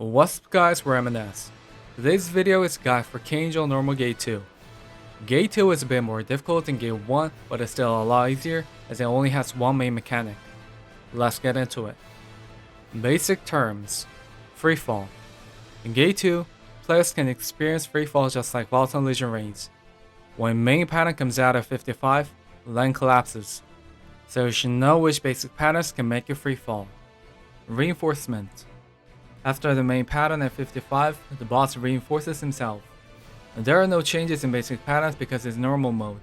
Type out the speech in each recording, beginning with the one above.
What's up guys, we're M&S. Today's video is a guide for Kayangel normal Gate 2. Gate 2 is a bit more difficult than Gate 1, but it's still a lot easier as it only has one main mechanic. Let's get into it. Basic terms. Freefall. In Gate 2, players can experience freefall just like Volatile Legion raids. When main pattern comes out at 55, land collapses. So you should know which basic patterns can make you freefall. Reinforcement. After the main pattern at 55, the boss reinforces himself. There are no changes in basic patterns because it's normal mode.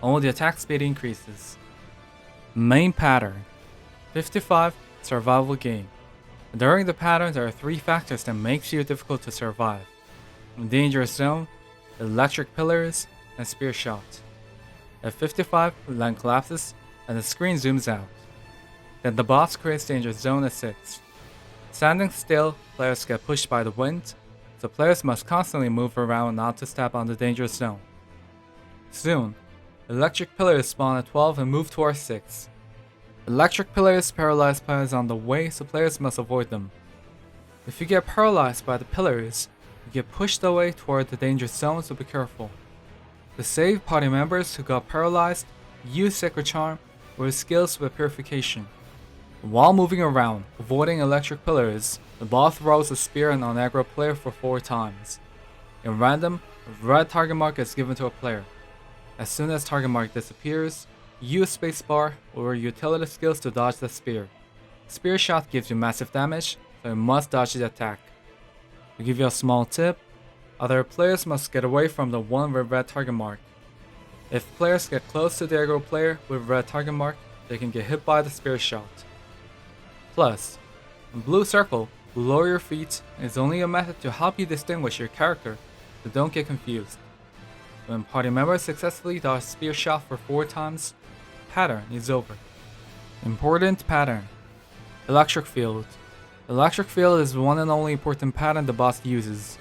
Only the attack speed increases. Main pattern. 55, survival game. During the pattern, there are three factors that makes you difficult to survive. Dangerous zone, electric pillars, and spear shot. At 55, land collapses, and the screen zooms out. Then the boss creates dangerous zone at 6. Standing still, players get pushed by the wind, so players must constantly move around not to step on the dangerous zone. Soon, electric pillars spawn at 12 and move towards 6. Electric pillars paralyze players on the way, so players must avoid them. If you get paralyzed by the pillars, you get pushed away toward the dangerous zone, so be careful. To save party members who got paralyzed, use Sacred Charm or skills with purification. While moving around, avoiding electric pillars, the boss throws a spear on an aggro player for 4 times. In random, a red target mark is given to a player. As soon as target mark disappears, use spacebar or utility skills to dodge the spear. Spear shot gives you massive damage, so you must dodge the attack. To give you a small tip, other players must get away from the one with red target mark. If players get close to the aggro player with red target mark, they can get hit by the spear shot. Plus, a blue circle below your feet is only a method to help you distinguish your character, so don't get confused. When party members successfully dodge spear shot for 4 times, pattern is over. Important pattern. Electric field. Electric field is the one and only important pattern the boss uses.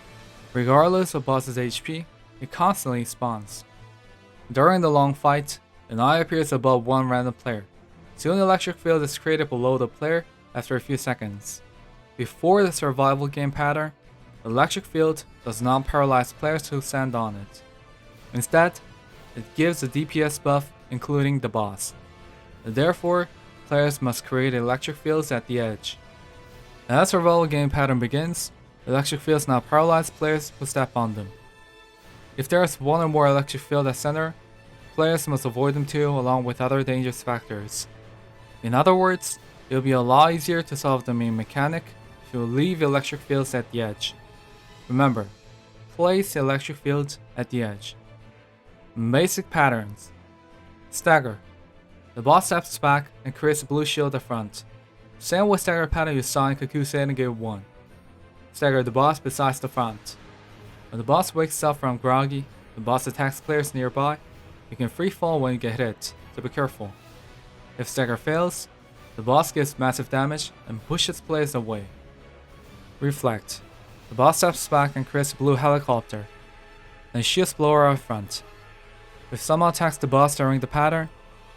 Regardless of boss's HP, it constantly spawns. During the long fight, an eye appears above one random player. Soon electric field is created below the player after a few seconds. Before the survival game pattern, electric field does not paralyze players who stand on it. Instead, it gives a DPS buff including the boss. Therefore, players must create electric fields at the edge. As survival game pattern begins, electric fields now paralyze players who step on them. If there is one or more electric field at center, players must avoid them too along with other dangerous factors. In other words, it will be a lot easier to solve the main mechanic if you leave electric fields at the edge. Remember, place electric fields at the edge. Basic patterns. Stagger. The boss steps back and creates a blue shield at front. Same with stagger pattern you saw in Kakusei in Gate 1. Stagger the boss besides the front. When the boss wakes up from groggy, the boss attacks players nearby. You can free fall when you get hit, so be careful. If stagger fails, the boss gives massive damage and pushes players away. Reflect. The boss steps back and creates a blue helicopter, and shoots blower out front. If someone attacks the boss during the pattern,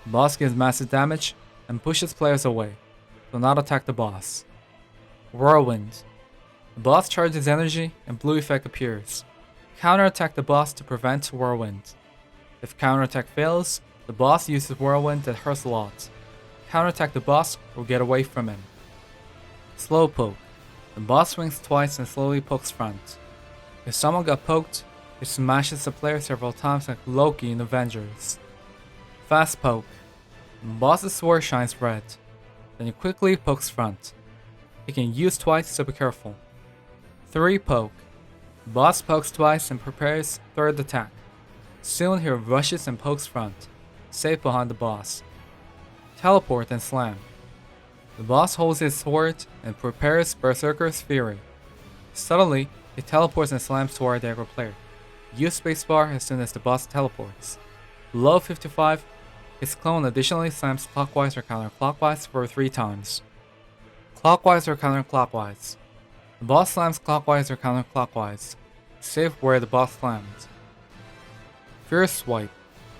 the boss gives massive damage and pushes players away, so not attack the boss. Whirlwind. The boss charges energy and blue effect appears. Counterattack the boss to prevent whirlwind. If counterattack fails, the boss uses whirlwind that hurts a lot. Counterattack the boss or get away from him. Slow poke. The boss swings twice and slowly pokes front. If someone got poked, it smashes the player several times like Loki in Avengers. Fast poke. The boss's sword shines red. Then he quickly pokes front. He can use twice, so be careful. 3 poke. The boss pokes twice and prepares third attack. Soon he rushes and pokes front, safe behind the boss. Teleport and slam. The boss holds his sword and prepares Berserker's Fury. Suddenly, he teleports and slams toward the aggro player. Use spacebar as soon as the boss teleports. Below 55, his clone additionally slams clockwise or counterclockwise for 3 times. Clockwise or counterclockwise. The boss slams clockwise or counterclockwise. Save where the boss slammed. Fierce Swipe.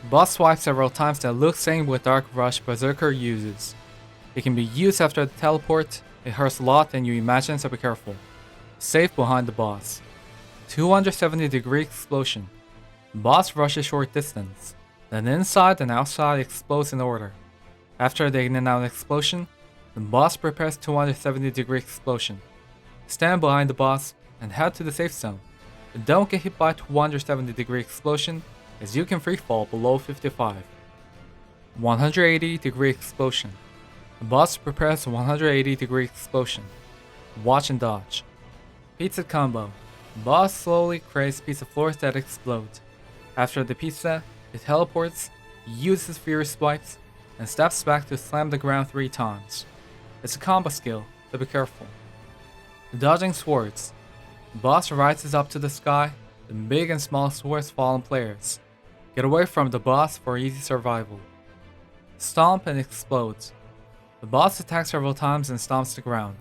The boss swipes several times that looks same with Dark Rush Berserker uses. It can be used after the teleport, it hurts a lot and you imagine, so be careful. safe behind the boss. 270-degree explosion. Boss rushes short distance, then inside and outside explodes in order. After the in and out explosion, the boss prepares 270-degree explosion. Stand behind the boss and head to the safe zone. Don't get hit by 270-degree explosion, as you can freefall below 55. 180-degree explosion. The boss prepares a 180-degree explosion. Watch and dodge. Pizza combo. Boss slowly creates pizza floors that explode. After the pizza, it teleports, uses furious swipes, and steps back to slam the ground 3 times. It's a combo skill, so be careful. Dodging swords. Boss rises up to the sky, the big and small swords fall on players. Get away from the boss for easy survival. Stomp and explodes. The boss attacks several times and stomps the ground.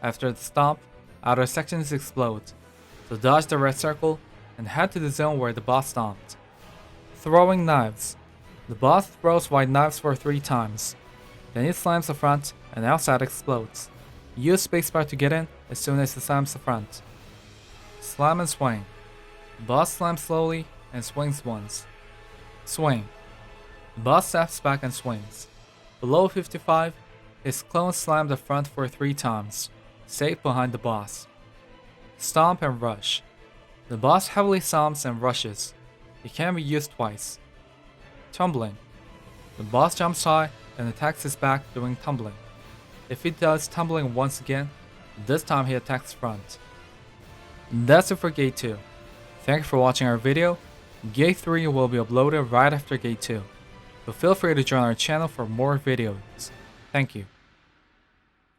After the stomp, outer sections explode, so dodge the red circle and head to the zone where the boss stomped. Throwing knives. The boss throws white knives for 3 times. Then it slams the front and outside explodes. Use spacebar to get in as soon as it slams the front. Slam and swing. Boss slams slowly and swings once. Swing. Boss steps back and swings. Below 55, his clone slammed the front for 3 times, safe behind the boss. Stomp and rush. The boss heavily stomps and rushes. It can be used twice. Tumbling. The boss jumps high and attacks his back doing tumbling. If he does tumbling once again, this time he attacks front. That's it for Gate 2. Thank you for watching our video. Gate 3 will be uploaded right after Gate 2, so feel free to join our channel for more videos. Thank you.